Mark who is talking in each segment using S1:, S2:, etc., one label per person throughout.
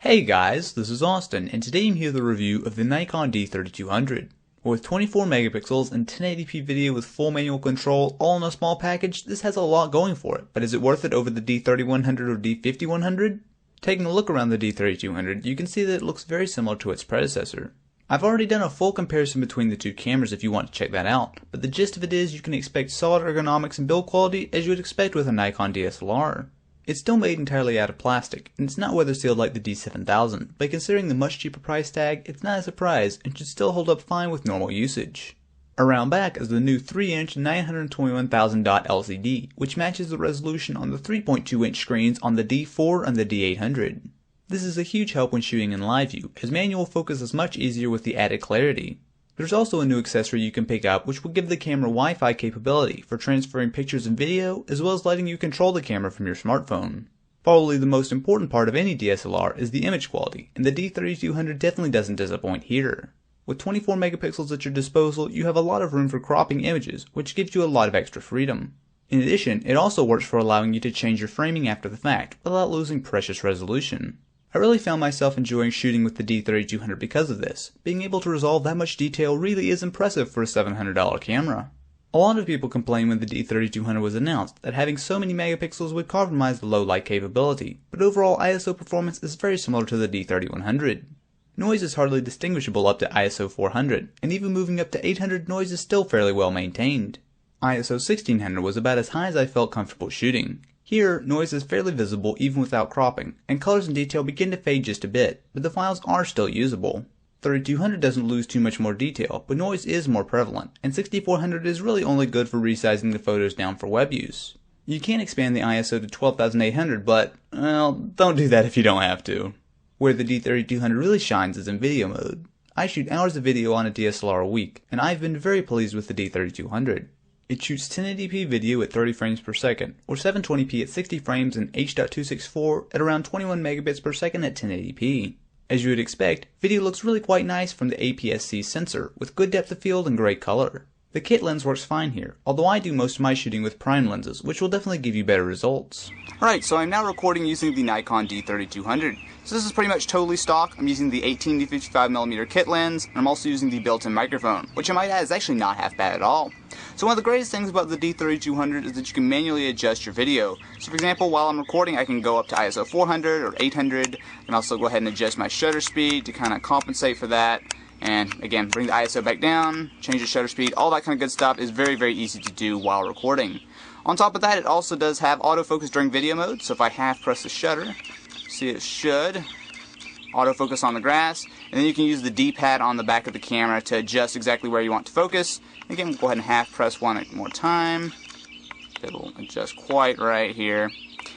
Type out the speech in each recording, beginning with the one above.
S1: Hey guys, this is Austin, and today I'm here with a review of the Nikon D3200. With 24 megapixels and 1080p video with full manual control all in a small package, this has a lot going for it, but is it worth it over the D3100 or D5100? Taking a look around the D3200, you can see that it looks very similar to its predecessor. I've already done a full comparison between the two cameras if you want to check that out, but the gist of it is you can expect solid ergonomics and build quality as you would expect with a Nikon DSLR. It's still made entirely out of plastic, and it's not weather sealed like the D7000, but considering the much cheaper price tag, it's not a surprise and should still hold up fine with normal usage. Around back is the new 3-inch 921,000 dot LCD, which matches the resolution on the 3.2-inch screens on the D4 and the D800. This is a huge help when shooting in live view, as manual focus is much easier with the added clarity. There's also a new accessory you can pick up which will give the camera Wi-Fi capability for transferring pictures and video, as well as letting you control the camera from your smartphone. Probably the most important part of any DSLR is the image quality, and the D3200 definitely doesn't disappoint here. With 24 megapixels at your disposal, you have a lot of room for cropping images, which gives you a lot of extra freedom. In addition, it also works for allowing you to change your framing after the fact, without losing precious resolution. I really found myself enjoying shooting with the D3200 because of this. Being able to resolve that much detail really is impressive for a $700 camera. A lot of people complained when the D3200 was announced that having so many megapixels would compromise the low light capability, but overall ISO performance is very similar to the D3100. Noise is hardly distinguishable up to ISO 400, and even moving up to 800 noise is still fairly well maintained. ISO 1600 was about as high as I felt comfortable shooting. Here, noise is fairly visible even without cropping, and colors and detail begin to fade just a bit, but the files are still usable. 3200 doesn't lose too much more detail, but noise is more prevalent, and 6400 is really only good for resizing the photos down for web use. You can expand the ISO to 12800, but, well, don't do that if you don't have to. Where the D3200 really shines is in video mode. I shoot hours of video on a DSLR a week, and I've been very pleased with the D3200. It shoots 1080p video at 30 frames per second, or 720p at 60 frames and H.264 at around 21 megabits per second at 1080p. As you would expect, video looks really quite nice from the APS-C sensor, with good depth of field and great color. The kit lens works fine here, although I do most of my shooting with prime lenses, which will definitely give you better results. Alright, so I'm now recording using the Nikon D3200. So this is pretty much totally stock. I'm using the 18-55mm kit lens, and I'm also using the built-in microphone, which I might add is actually not half bad at all. So one of the greatest things about the D3200 is that you can manually adjust your video. So for example, while I'm recording, I can go up to ISO 400 or 800, and also go ahead and adjust my shutter speed to kind of compensate for that. And again, bring the ISO back down, change the shutter speed, all that kind of good stuff is very, very easy to do while recording. On top of that, it also does have autofocus during video mode, so if I half press the shutter, see it should autofocus on the grass, and then you can use the D-pad on the back of the camera to adjust exactly where you want to focus. Again, we'll go ahead and half press one more time. It'll adjust quite right here.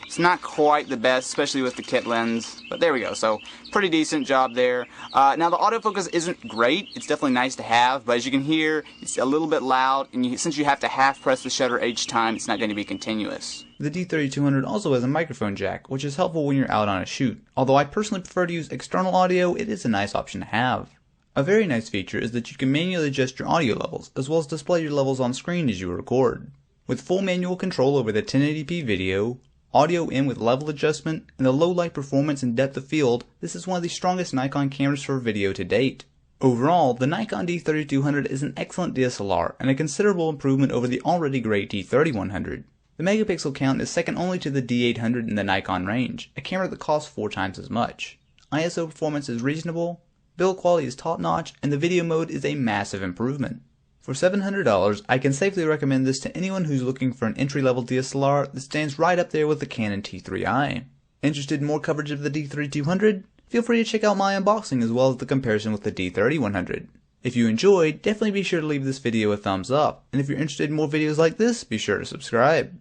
S1: It's not quite the best, especially with the kit lens, but there we go. So pretty decent job there. Now the autofocus isn't great. It's definitely nice to have, but as you can hear, it's a little bit loud, and since you have to half press the shutter each time, it's not going to be continuous. The D3200 also has a microphone jack, which is helpful when you're out on a shoot. Although I personally prefer to use external audio, it is a nice option to have. A very nice feature is that you can manually adjust your audio levels, as well as display your levels on screen as you record. With full manual control over the 1080p video, audio in with level adjustment, and the low light performance and depth of field, this is one of the strongest Nikon cameras for video to date. Overall, the Nikon D3200 is an excellent DSLR and a considerable improvement over the already great D3100. The megapixel count is second only to the D800 in the Nikon range, a camera that costs 4 times as much. ISO performance is reasonable, build quality is top notch, and the video mode is a massive improvement. For $700, I can safely recommend this to anyone who's looking for an entry-level DSLR that stands right up there with the Canon T3i. Interested in more coverage of the D3200? Feel free to check out my unboxing as well as the comparison with the D3100. If you enjoyed, definitely be sure to leave this video a thumbs up, and if you're interested in more videos like this, be sure to subscribe.